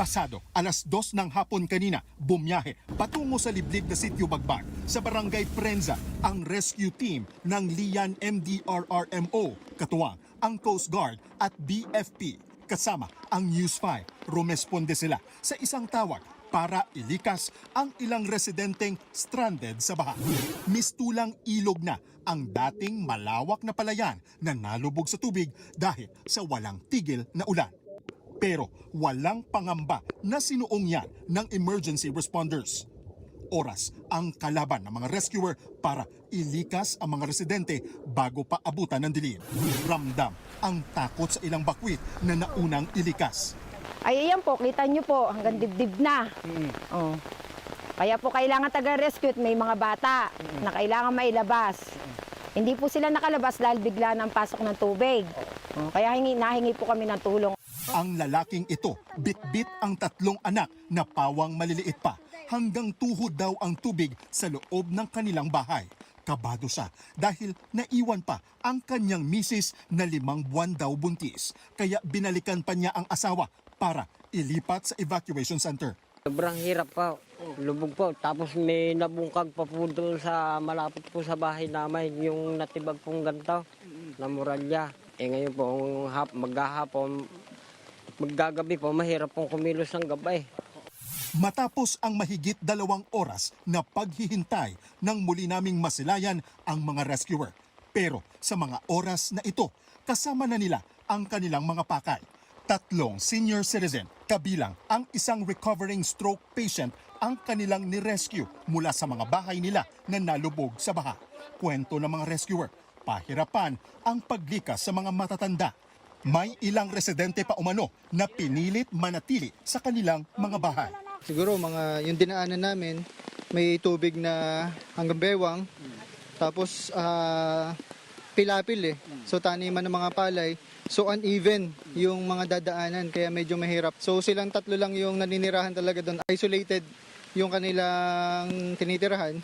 Pasado, alas 2 ng hapon kanina, bumiyahe patungo sa liblib na sitio Bagbag sa Barangay Prenza ang rescue team ng Lian MDRRMO, katuwang ang Coast Guard at BFP. Kasama ang News 5, rumesponde sila sa isang tawag para ilikas ang ilang residenteng stranded sa baha. Mistulang ilog na ang dating malawak na palayan na nalubog sa tubig dahil sa walang tigil na ulan. Pero walang pangamba na sinuong yan ng emergency responders. Oras ang kalaban ng mga rescuer para ilikas ang mga residente bago pa abutan ng dilim. Ramdam ang takot sa ilang bakwit na naunang ilikas. Ay, ayan po, kita nyo po, hanggang dibdib na. Oh. Kaya po kailangan taga-rescue at may mga bata na kailangan mailabas. Hindi po sila nakalabas dahil bigla ng pasok ng tubig. Oh. Kaya nahingi po kami ng tulong. Ang lalaking ito, bit-bit ang 3 anak na pawang maliliit pa. Hanggang tuhod daw ang tubig sa loob ng kanilang bahay. Kabado siya dahil naiwan pa ang kanyang misis na 5 buwan daw buntis. Kaya binalikan pa niya ang asawa para ilipat sa evacuation center. Sobrang hirap pa, lubog po. Tapos may nabungkag pa po doon sa malapit po sa bahay namin, yung natibag pong ganito na muralya. Ngayon po, maghahapon, maggagabi po, mahirap pong kumilos ng gabay. Matapos ang mahigit 2 oras na paghihintay nang muli naming masilayan ang mga rescuer. Pero sa mga oras na ito, kasama na nila ang kanilang mga pakay. 3 senior citizen, kabilang ang isang recovering stroke patient ang kanilang nirescue mula sa mga bahay nila na nalubog sa baha. Kwento ng mga rescuer, pahirapan ang paglikas sa mga matatanda. May ilang residente pa umano na pinilit manatili sa kanilang mga bahay. Siguro yung dinaanan namin, may tubig na hanggang bewang, tapos pilapil So taniman ng mga palay, so uneven yung mga dadaanan, kaya medyo mahirap. So silang 3 lang yung naninirahan talaga doon, isolated yung kanilang tinitirahan.